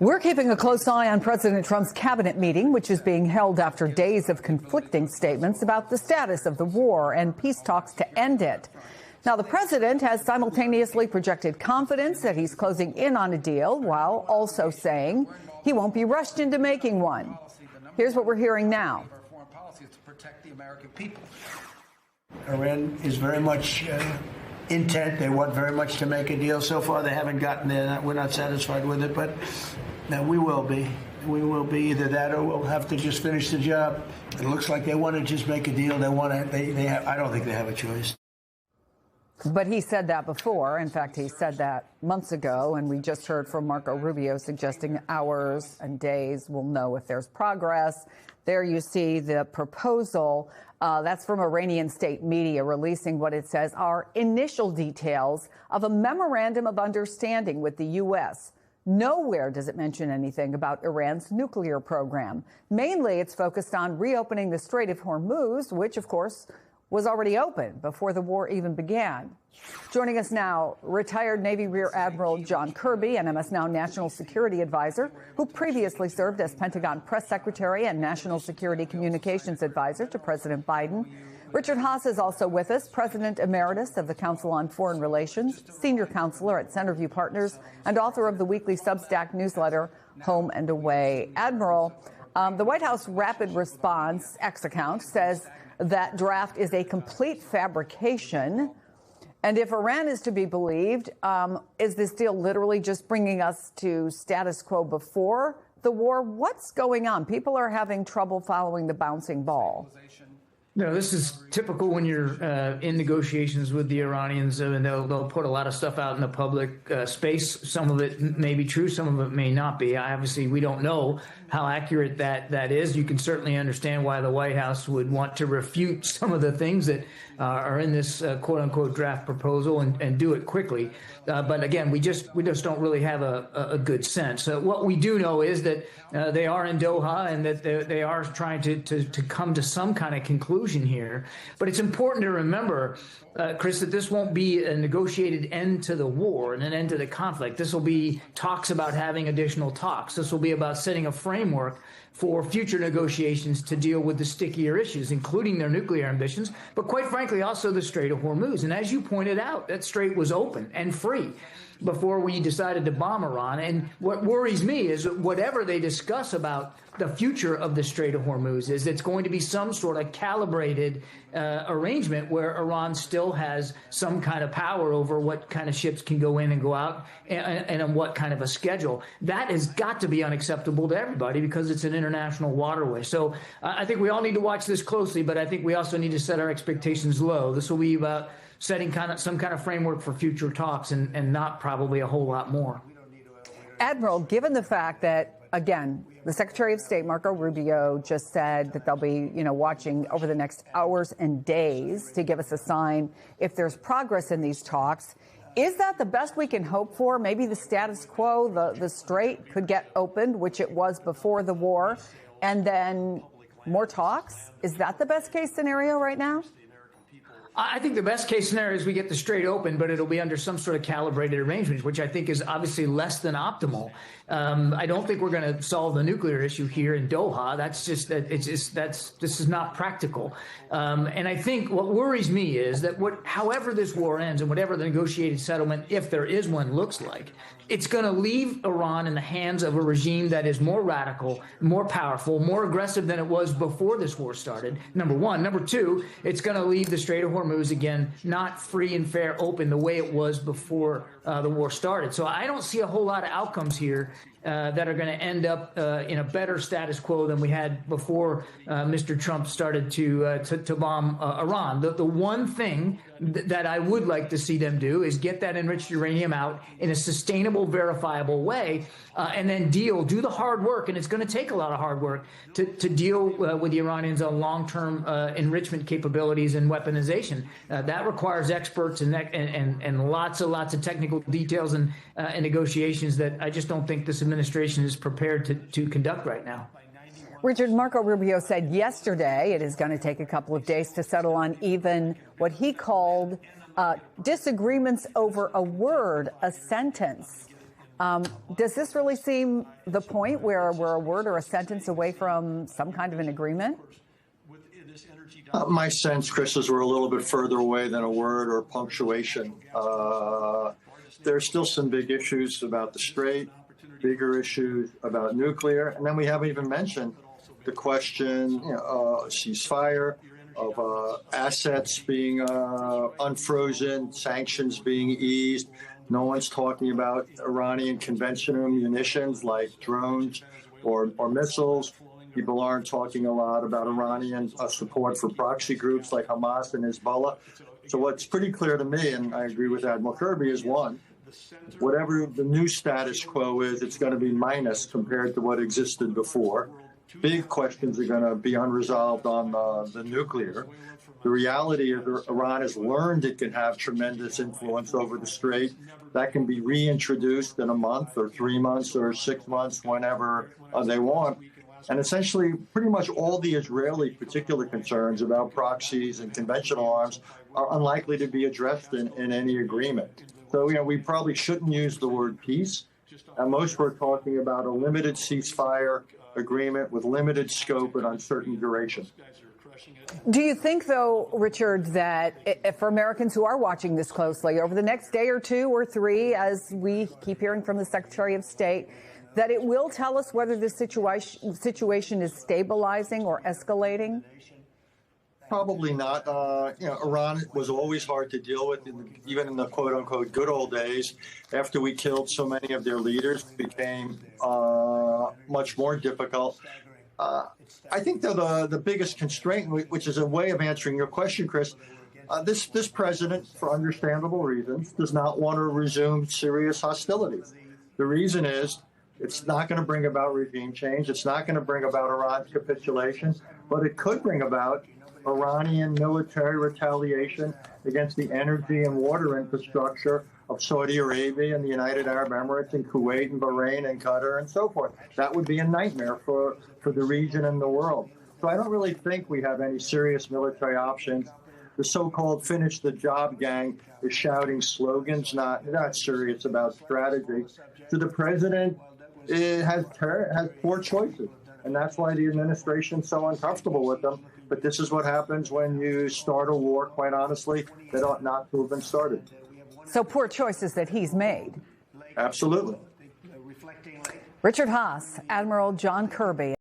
We're keeping a close eye on President Trump's cabinet meeting, which is being held after days of conflicting statements about the status of the war and peace talks to end it. Now, the president has simultaneously projected confidence that he's closing in on a deal while also saying he won't be rushed into making one. Here's what we're hearing now. Iran is very much intent. They want very much to make a deal. So far, they haven't gotten there. We're not satisfied with it, but we will be. We will be either that or we'll have to just finish the job. It looks like they want to just make a deal. They want to. They have, I don't think they have a choice. But he said that before. In fact, he said that months ago, and we just heard from Marco Rubio suggesting hours and days will know if there's progress. There you see the proposal. That's from Iranian state media releasing what it says are initial details of a memorandum of understanding with the U.S. Nowhere does it mention anything about Iran's nuclear program. Mainly, it's focused on reopening the Strait of Hormuz, which, of course, was already open before the war even began. Joining us now, retired Navy Rear Admiral John Kirby, an MS Now National Security Advisor, who previously served as Pentagon Press Secretary and National Security Communications Advisor to President Biden. Richard Haass is also with us, President Emeritus of the Council on Foreign Relations, Senior Counselor at Centerview Partners, and author of the weekly Substack newsletter, Home and Away. Admiral, the White House Rapid Response X account says that draft is a complete fabrication. And if Iran is to be believed, is this deal literally just bringing us to status quo before the war? What's going on? People are having trouble following the bouncing ball. No, this is typical when you're in negotiations with the Iranians, and they'll put a lot of stuff out in the public space. Some of it may be true, some of it may not be. Obviously, we don't know how accurate that is. You can certainly understand why the White House would want to refute some of the things that are in this quote-unquote draft proposal and do it quickly. But again, we just don't really have a good sense. What we do know is that they are in Doha and that they are trying to come to some kind of conclusion here. But it's important to remember, Chris, that this won't be a negotiated end to the war and an end to the conflict. This will be talks about having additional talks. This will be about setting a framework for future negotiations to deal with the stickier issues, including their nuclear ambitions, but quite frankly, also the Strait of Hormuz. And as you pointed out, that strait was open and free before we decided to bomb Iran. And what worries me is that whatever they discuss about the future of the Strait of Hormuz is it's going to be some sort of calibrated arrangement where Iran still has some kind of power over what kind of ships can go in and go out and on what kind of a schedule. That has got to be unacceptable to everybody because it's an international waterway. So I think we all need to watch this closely, but I think we also need to set our expectations low. This will be about setting some kind of framework for future talks and not probably a whole lot more. Admiral, given the fact that, again, the Secretary of State, Marco Rubio, just said that they'll be, watching over the next hours and days to give us a sign if there's progress in these talks. Is that the best we can hope for? Maybe the status quo, the strait could get opened, which it was before the war, and then more talks? Is that the best case scenario right now? I think the best case scenario is we get the strait open, but it'll be under some sort of calibrated arrangement, which I think is obviously less than optimal. I don't think we're going to solve the nuclear issue here in Doha. This is not practical. And I think what worries me is that however this war ends and whatever the negotiated settlement, if there is one, looks like, it's going to leave Iran in the hands of a regime that is more radical, more powerful, more aggressive than it was before this war started, number one. Number two, it's going to leave the Strait of Hormuz, again, not free and fair open the way it was before the war started. So I don't see a whole lot of outcomes here that are going to end up in a better status quo than we had before Mr. Trump started to bomb Iran. The one thing that I would like to see them do is get that enriched uranium out in a sustainable, verifiable way, and then do the hard work. And it's going to take a lot of hard work to deal with the Iranians on long-term enrichment capabilities and weaponization. That requires experts and lots of technical details and negotiations that I just don't think this administration is prepared to conduct right now. Richard, Marco Rubio said yesterday it is going to take a couple of days to settle on even what he called disagreements over a word, a sentence. Does this really seem the point where we're a word or a sentence away from some kind of an agreement? My sense, Chris, is we're a little bit further away than a word or punctuation. There's still some big issues about the Strait, bigger issues about nuclear, and then we haven't even mentioned the question, ceasefire, of assets being unfrozen, sanctions being eased. No one's talking about Iranian conventional munitions like drones or missiles. People aren't talking a lot about Iranian support for proxy groups like Hamas and Hezbollah. So what's pretty clear to me, and I agree with Admiral Kirby, is one, whatever the new status quo is, it's going to be minus compared to what existed before. Big questions are going to be unresolved on the nuclear. The reality is Iran has learned it can have tremendous influence over the Strait. That can be reintroduced in a month or 3 months or 6 months, whenever they want. And essentially, pretty much all the Israeli particular concerns about proxies and conventional arms are unlikely to be addressed in any agreement. So, we probably shouldn't use the word peace. At most, we're talking about a limited ceasefire agreement with limited scope and uncertain duration. Do you think, though, Richard, that for Americans who are watching this closely, over the next day or 2 or 3, as we keep hearing from the Secretary of State, that it will tell us whether this situation is stabilizing or escalating? Probably not. Iran was always hard to deal with, even in the quote-unquote good old days. After we killed so many of their leaders, it became much more difficult. I think, though, the biggest constraint, which is a way of answering your question, Chris, this president, for understandable reasons, does not want to resume serious hostilities. The reason is it's not going to bring about regime change. It's not going to bring about Iran's capitulation, but it could bring about Iranian military retaliation against the energy and water infrastructure of Saudi Arabia and the United Arab Emirates and Kuwait and Bahrain and Qatar and so forth. That would be a nightmare for the region and the world. So I don't really think we have any serious military options. The so-called finish the job gang is shouting slogans, not serious about strategy. So the president has poor choices, and that's why the administration's so uncomfortable with them. But this is what happens when you start a war, quite honestly, that ought not to have been started. So poor choices that he's made. Absolutely. Richard Haass, Admiral John Kirby.